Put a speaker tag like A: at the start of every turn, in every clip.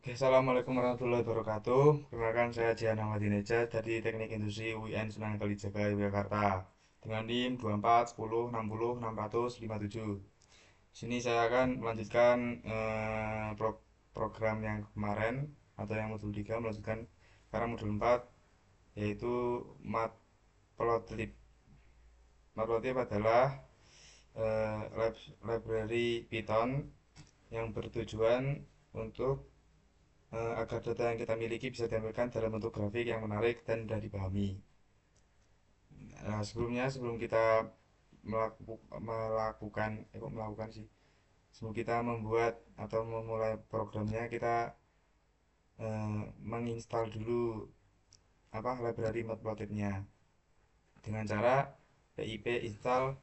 A: Oke, assalamualaikum warahmatullahi wabarakatuh. Perkenalkan saya Jihan Ahmadineja dari Teknik Industri UIN Sunan Kalijaga, Yogyakarta. Dengan NIM 24 10 60 657. Sini saya akan melanjutkan program yang kemarin atau yang modul 3 melanjutkan sekarang modul 4 yaitu Matplotlib. Matplotlib adalah library Python yang bertujuan untuk agar data yang kita miliki bisa ditampilkan dalam bentuk grafik yang menarik dan mudah dipahami. Nah, sebelum kita melakukan, melakukan sih, sebelum kita membuat atau memulai programnya, kita menginstal dulu library matplotlib-nya dengan cara pip install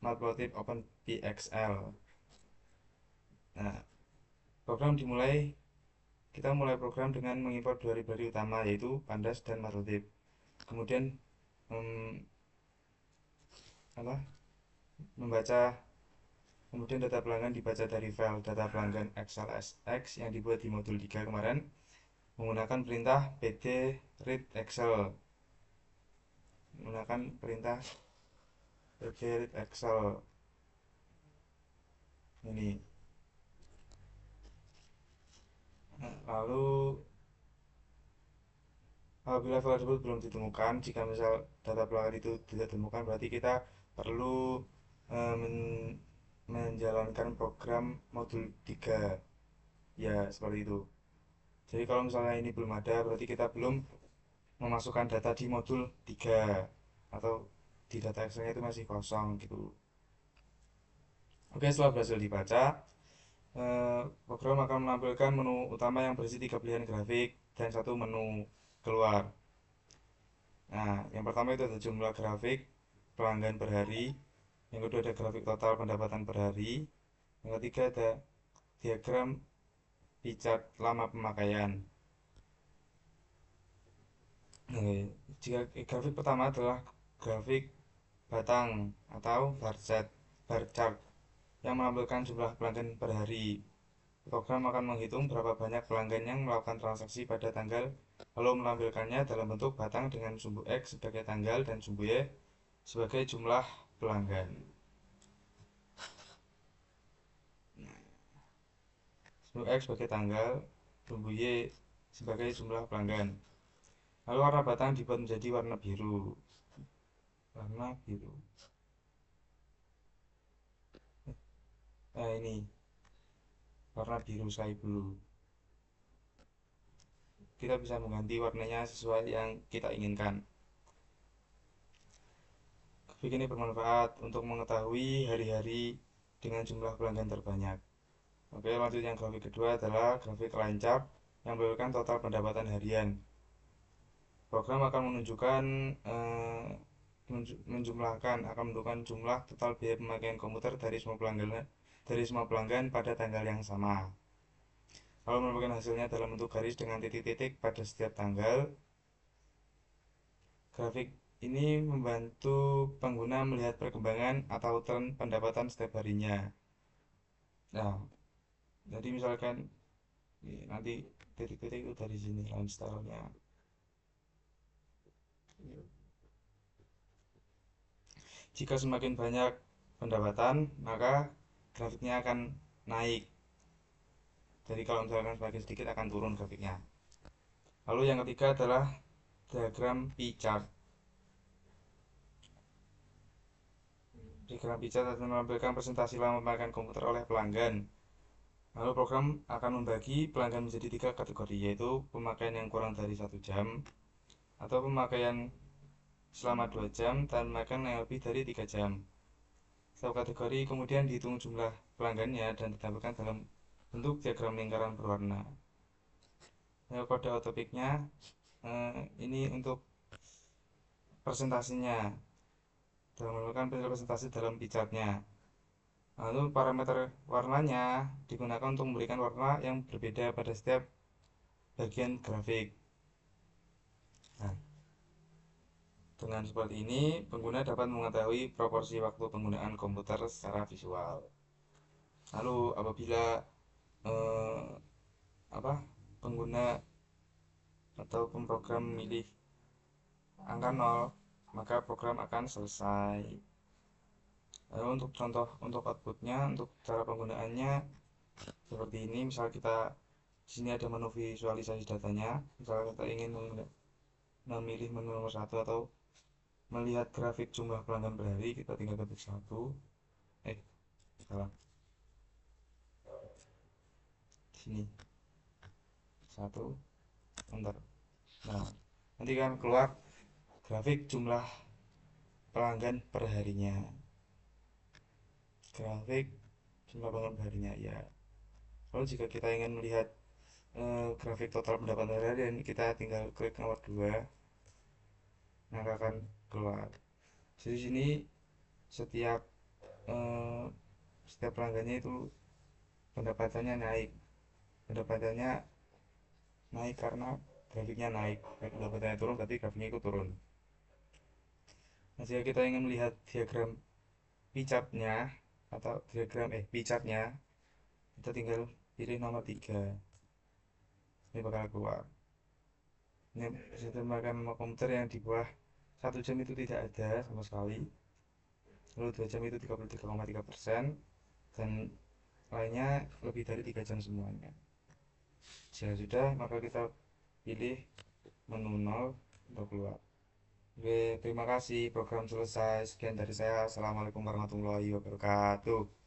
A: matplotlib openpxl. Nah, program dimulai kita mulai program dengan mengimport dua library utama yaitu pandas dan matplotlib. Kemudian apa membaca kemudian data pelanggan dibaca dari file data pelanggan XLSX yang dibuat di modul 3 kemarin menggunakan perintah pd read excel menggunakan perintah pd read excel ini. Lalu apabila file tersebut belum ditemukan, jika misal data pelanggan itu tidak ditemukan, berarti kita perlu menjalankan program modul 3 ya, seperti itu. Jadi kalau misalnya ini belum ada, berarti kita belum memasukkan data di modul 3 atau di data Excel-nya itu masih kosong gitu. Oke, setelah berhasil dibaca, program akan menampilkan menu utama yang berisi 3 pilihan grafik dan satu menu keluar. Nah, yang pertama itu ada jumlah grafik pelanggan per hari, yang kedua ada grafik total pendapatan per hari, yang ketiga ada diagram pie chart lama pemakaian. Jika grafik pertama adalah grafik batang atau bar chart yang menampilkan jumlah pelanggan per hari. Program akan menghitung berapa banyak pelanggan yang melakukan transaksi pada tanggal, lalu menampilkannya dalam bentuk batang dengan sumbu X sebagai tanggal dan sumbu Y sebagai jumlah pelanggan. Sumbu X sebagai tanggal, sumbu Y sebagai jumlah pelanggan. Lalu warna batang dibuat menjadi warna biru. Warna biru. Nah, ini warna biru sky blue. Kita bisa mengganti warnanya sesuai yang kita inginkan. Grafik ini bermanfaat untuk mengetahui hari-hari dengan jumlah pelanggan terbanyak. Oke, lanjut yang grafik kedua adalah grafik line chart yang menampilkan total pendapatan harian. Program akan menunjukkan menentukan jumlah total biaya pemakaian komputer dari semua pelanggan pada tanggal yang sama. Lalu menampilkan hasilnya dalam bentuk garis dengan titik-titik pada setiap tanggal. Grafik ini membantu pengguna melihat perkembangan atau tren pendapatan setiap harinya. Nah, jadi misalkan nanti titik-titik itu dari sini line style-nya. Jika semakin banyak pendapatan, maka grafiknya akan naik. Jadi kalau misalkan semakin sedikit akan turun grafiknya. Lalu yang ketiga adalah diagram pie chart. Diagram pie chart akan menampilkan presentasi lama pemakaian komputer oleh pelanggan. Lalu program akan membagi pelanggan menjadi 3 kategori, yaitu pemakaian yang kurang dari 1 jam, atau pemakaian selama 2 jam, dan pemakaian yang lebih dari 3 jam. Setiap kategori kemudian dihitung jumlah pelanggannya dan ditampilkan dalam bentuk diagram lingkaran berwarna. Nah, kode autopic-nya ini untuk presentasinya, dalam melakukan presentasi dalam pie chart-nya. Lalu parameter warnanya digunakan untuk memberikan warna yang berbeda pada setiap bagian grafik. Nah, dengan seperti ini, pengguna dapat mengetahui proporsi waktu penggunaan komputer secara visual. Lalu apabila apa pengguna atau pemrogram memilih angka 0, maka program akan selesai. Lalu untuk contoh untuk outputnya, untuk cara penggunaannya seperti ini. Misal kita di sini ada menu visualisasi datanya. Misal kita ingin memilih menu nomor satu atau melihat grafik jumlah pelanggan per hari, kita tinggal ketik satu. Salah. Sini satu, enter. Nah, nanti kan keluar grafik jumlah pelanggan per harinya. Grafik jumlah pelanggan per harinya ya. Lalu jika kita ingin melihat grafik total pendapatan harian, kita tinggal klik nomor 2, maka akan keluar. Jadi sini setiap eh, setiap pelanggannya itu pendapatannya naik. Pendapatannya naik karena grafiknya naik. Pendapatannya turun berarti grafiknya itu turun. Nah, jika kita ingin melihat diagram pie chart-nya atau diagram pie chart-nya, kita tinggal pilih nomor 3. Ini bakal keluar. Ini bisa ditambahkan sama komputer yang di bawah 1 jam itu tidak ada sama sekali. Lalu 2 jam itu 33,3%, dan lainnya lebih dari 3 jam semuanya. Jika sudah, maka kita pilih menu 0 untuk keluar. Oke, terima kasih, program selesai. Sekian dari saya. Assalamualaikum warahmatullahi wabarakatuh.